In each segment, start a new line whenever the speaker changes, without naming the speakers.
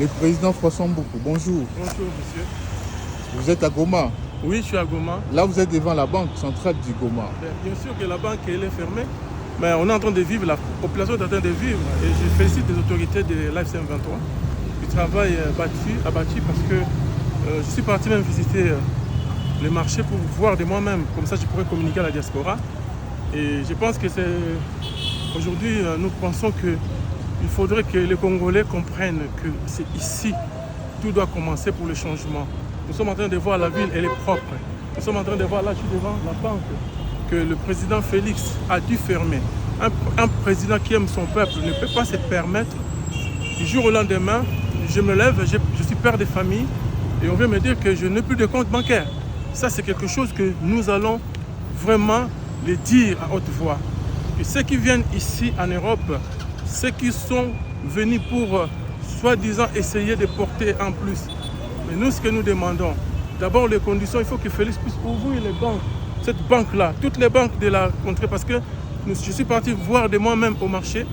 Le président François Mboukou, bonjour.
Bonjour, monsieur.
Vous êtes à Goma?
Oui, je suis à Goma.
Là, vous êtes devant la banque centrale du Goma.
Bien sûr que la banque elle est fermée, mais on est en train de vivre, la population est en train de vivre. Et je félicite les autorités de l'AFCM 23 du travail abattu parce que je suis parti même visiter les marchés pour voir de moi-même. Comme ça, je pourrais communiquer à la diaspora. Et je pense que c'est... Aujourd'hui, nous pensons qu'il faudrait que les Congolais comprennent que c'est ici tout doit commencer pour le changement. Nous sommes en train de voir la ville, elle est propre. Nous sommes en train de voir là, je suis devant la banque, que le président Félix a dû fermer. Un président qui aime son peuple ne peut pas se permettre. Du jour au lendemain, je me lève, je suis père de famille, et on vient me dire que je n'ai plus de compte bancaire. Ça, c'est quelque chose que nous allons vraiment le dire à haute voix. Et ceux qui viennent ici en Europe, ceux qui sont venus pour soi-disant essayer de porter en plus. Mais nous, ce que nous demandons, d'abord les conditions, il faut que Félix puisse ouvrir les banques. Cette banque-là, toutes les banques de la contrée, parce que je suis parti voir de moi-même au marché,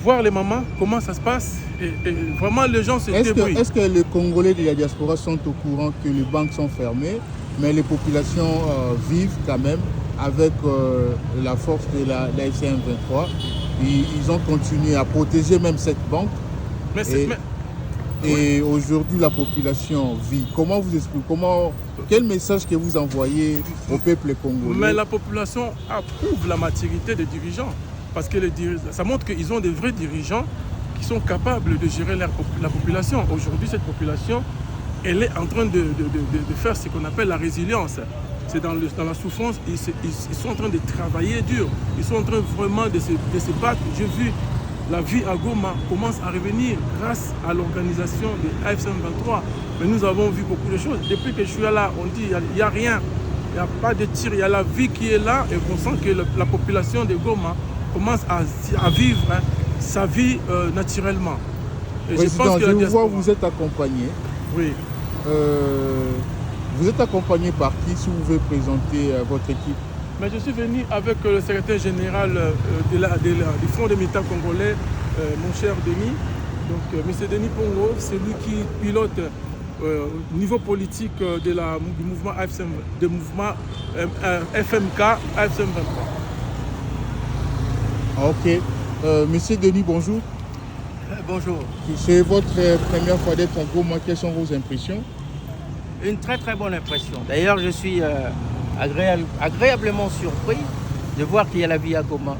voir les mamans, comment ça se passe, et vraiment les gens se débrouillent.
Est-ce que les Congolais de la diaspora sont au courant que les banques sont fermées, mais les populations vivent quand même avec la force de la FCM 23. Ils ont continué à protéger même cette banque. Et aujourd'hui, la population vit. Comment vous expliquez, quel message que vous envoyez au peuple congolais?
Mais la population approuve la maturité des dirigeants. Parce que ça montre qu'ils ont des vrais dirigeants qui sont capables de gérer la population. Aujourd'hui, cette population, elle est en train de faire ce qu'on appelle la résilience. C'est dans la souffrance, ils sont en train de travailler dur. Ils sont en train vraiment de se battre. J'ai vu la vie à Goma commence à revenir grâce à l'organisation de AFCM 23. Mais nous avons vu beaucoup de choses. Depuis que je suis là, on dit qu'il n'y a rien, il n'y a pas de tir, il y a la vie qui est là et on sent que la population de Goma commence à vivre sa vie naturellement. Et
Président,
je pense que
je vous vois, vous êtes accompagné.
Oui.
Vous êtes accompagné par qui, si vous pouvez présenter votre équipe?
Mais je suis venu avec le secrétaire général du Front des militaires congolais, mon cher Denis. Donc, M. Denis Pongo, c'est lui qui pilote au niveau politique du mouvement AFCM, du mouvement FMK AFCM 23.
Ok. Monsieur Denis, bonjour.
Bonjour.
C'est votre première fois d'être à Goma. Quelles sont vos impressions?
Une très très bonne impression. D'ailleurs, je suis agréablement surpris de voir qu'il y a la vie à Goma.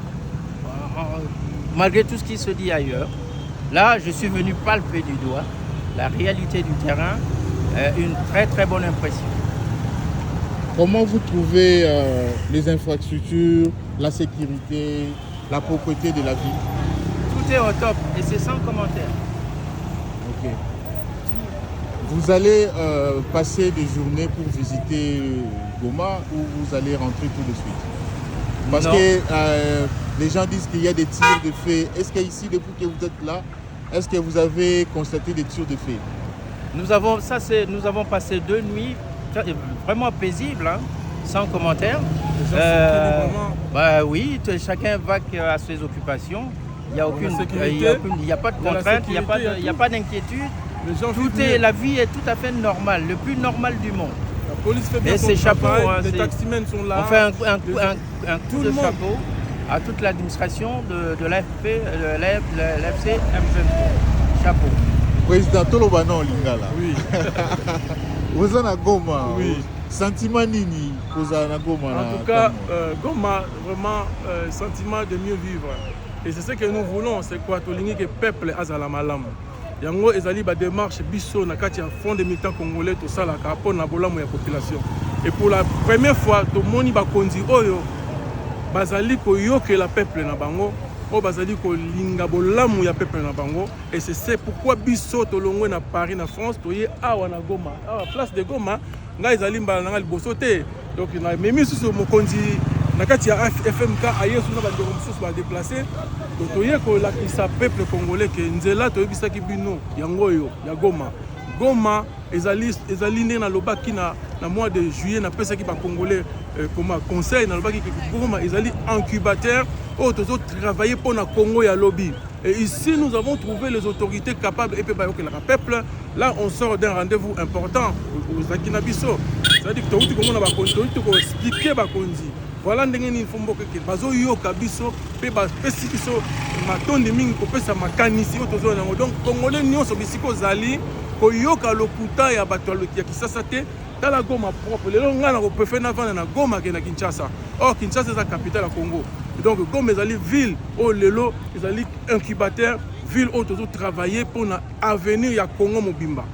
Malgré tout ce qui se dit ailleurs, là, je suis venu palper du doigt la réalité du terrain. Une très très bonne impression.
Comment vous trouvez les infrastructures, la sécurité, la propreté de la ville?
Tout est au top et c'est sans commentaire.
Ok. Vous allez passer des journées pour visiter Goma ou vous allez rentrer tout de suite? Parce que les gens disent qu'il y a des tirs de feu. Est-ce qu'ici, depuis que vous êtes là, est-ce que vous avez constaté des tirs de feu?
Nous avons passé 2 nuits vraiment paisibles, hein, sans commentaire. Oui, chacun va à ses occupations. Il n'y a pas de contrainte, il n'y a pas d'inquiétude. La vie est tout à fait normale, le plus normal du monde.
La police fait bien
et
son travail,
les
taximens sont là.
On fait un coup de chapeau à toute l'administration de l'AFC M23. Chapeau.
Président Tolobano Lingala.
Oui.
Vous êtes à Goma.
Oui.
Sentiment nini vous êtes à Goma?
En tout cas, Goma, vraiment, sentiment de mieux vivre. Et c'est ce que nous voulons, c'est quoi? Tolingi que peuple azala malam. Yango ezali ba démarche biso na kati ya Front des militants congolais tout ça la rapport na bolamu ya population. Et pour la première fois, to moni ba konzi oyo bazali ko yokela peuple na bango, o bazali ko linga bolamu ya peuple na bango. Et c'est pourquoi biso to longwe na Paris na France to ye awa na Goma, awa place de Goma, nga ezali mbala na liboso te. Donc na memi susu mokonzi na kati ya FMK ayesu na ba ndeko mususu ba déplacer. Donc toye ko lakisa peuple congolais que nzela toyebisaki bino yango yo ya Goma. Goma ezali nde na lobaki na mois de juillet na pesaki ba congolais comme conseil na lobaki que Goma ezali incubateur oyo tozo travailler pour na Congo ya lobby. Et ici, nous avons trouvé les autorités capables et le peuple. Là, on sort d'un rendez-vous important aux Akinabiso. C'est-à-dire que tu as expliqué voilà ndenge fombo que bazo yoka biso pe ba pesi biso matondi mingi ko pesa makanisi otozo nango. Donc congolais nyonso bisiko zali ko yoka lokuta ya bato ya Kisasa te tala Goma propre lelo ngana ko préfère na vana na Goma ke na Kinshasa. Or Kinshasa c'est la capitale à Congo. Donc Goma ezali ville au lelo ezali incubateur ville où tozo travailler pour na avenir ya Congo mobimba.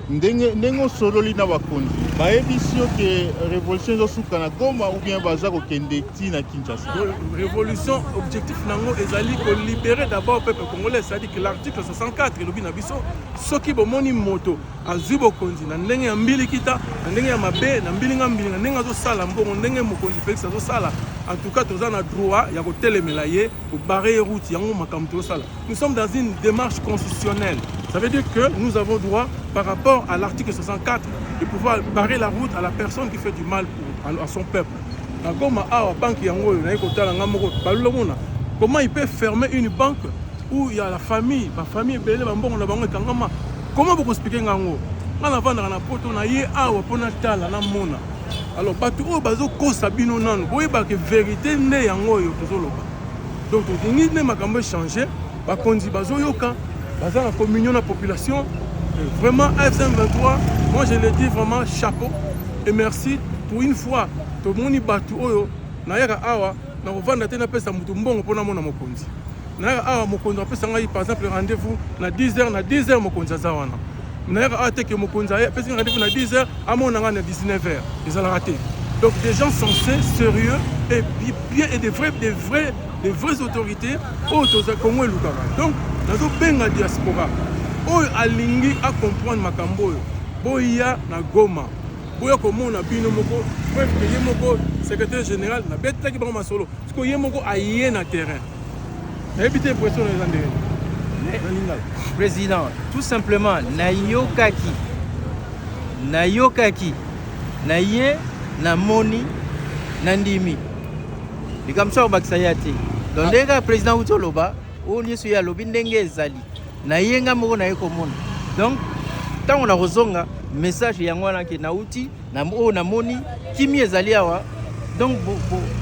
Ndenge sololi na bakonzi bayebi yo ke révolution ezosuka na Goma ou bien baza kokende ti na Kinshasa.
Révolution objectif nango ezali ko libérer d'abord le peuple congolais, c'est-à-dire que l'article 64 elobi na biso soki bomoni moto azwi bokonzi na ndenge ya mbili kita na ndenge ya mabe na mbili na ndenge azosala mbongo ndenge mokonzi Félix azosala, en tout cas toza na droit ya kotelemela ye ko barrer route yango makambo tosala. Nous sommes dans une démarche constitutionnelle. Ça veut dire que nous avons droit, par rapport à l'article 64, de pouvoir barrer la route à la personne qui fait du mal à son peuple. Comment il peut fermer une banque où il y a la famille, comment vous expliquez ça? Alors, vérité donc, il faut changer. Dans la communion de la population, vraiment AFC23, moi je le dis vraiment chapeau et merci pour une fois. Tout le monde batu oyo na yaka awa na vendre tena pesa mutu mbongo pona mona mokonzi. Na yaka awa mokonzi apesa ngai par exemple rendez-vous na 10h mokonzi azawana. Na yaka awa teke mokonzi apesa rendez-vous na 10h amona nga na 19h. Ils ont raté. Donc des gens sensés, sérieux et bien et des vraies autorités autour de Congo et Lukara. Donc nazo benga diaspora oyo alingi a comprendre makambo oyo boya na Goma boya komona bino moko bref que ye moko secrétaire général na betaki ba masolo parce que ye moko aye na terrain na éviter pression les andé
président tout simplement na yokaki na ye na moni na ndimi likamsa bakisayati donc ndeka président utoloba on est sur le bindenge ezali na yenga moko na yekomona donc tant on a rozonga message yangwana ke nauti na na moni kimi ezali awa donc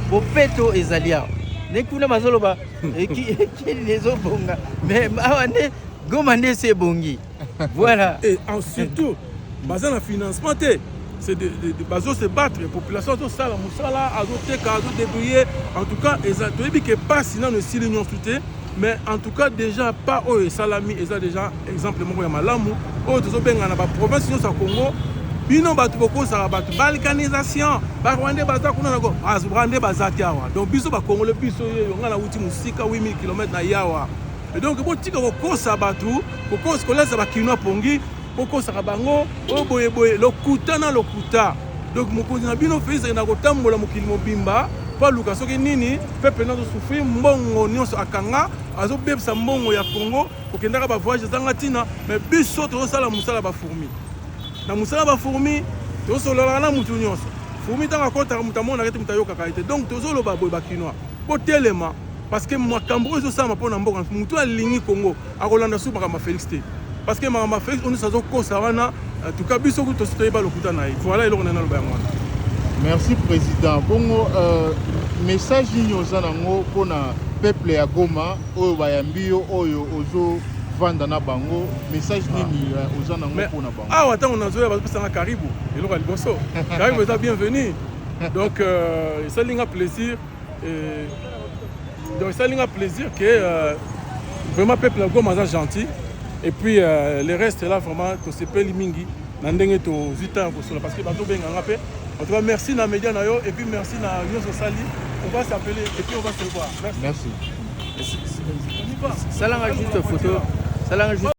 bo peto ezali awa ne kuna mazoloba qui les obonga mais awa ne Goma ne c'est bongi voilà
et surtout bazana financement c'est de bazo se battre les populations to sala musala azoteka azodébrouiller en tout cas ezato ebi ke pas sinon ne silignon tout. Mais en tout cas, déjà, pas au Salami, et ça déjà, exemple, mon malamu, au Tozobenga, na province du Congo, bino batu boko ça batu balkanisation, ba Rwanda baza kuna nako, Rwanda baza tiawa. Donc biso ba Congolais biso yo ngala uti musika 8000 km na yawa. Et donc bo tika ko sa batu, ko scolaire ça ba kinwa pongi, ko sa bango, o boye lokuta na lokuta. Donc mokonzi na bino feza na kotambola mokili mobimba. Pas Lucas soki nini peuple nazo souffrir mbongo nyonso akanga azo bebisa mbongo ya Congo kokendaka ba voyage zanga tina mais biso to sala musala ba fourmi na musala ba fourmi to solola na mutu nyonso fourmi tanga kota mutamona kete mutayoka kaite donc to zolo ba boy ba kinwa po telema parce que makambo ezo sama pona mboka mutu alingi Congo akolanda su makama Félix te parce que makama Félix on sazo kosa wana en tout cas biso ko to sotoyeba lokuta na voilà eloko na loba yango.
Merci président. Bongo message nyoza nango pona peuple ya Goma oyo bayambio oyo ozo vanda na bango message nini oza nango pona bango.
Ah wata on azoya basanga karibu eloko liboso. Karibu eza bienvenue. Donc ça linga plaisir donc ça linga plaisir que vraiment peuple ya Goma est gentil et puis le reste là vraiment to sepeli mingi na ndenge to vita ko sola parce que bato benga ngapé. En tout cas, merci à Média Nayo et puis merci à Yoso Sali. On va s'appeler et puis on va se voir.
Merci.
Ça l'a juste photo. Ça l'a juste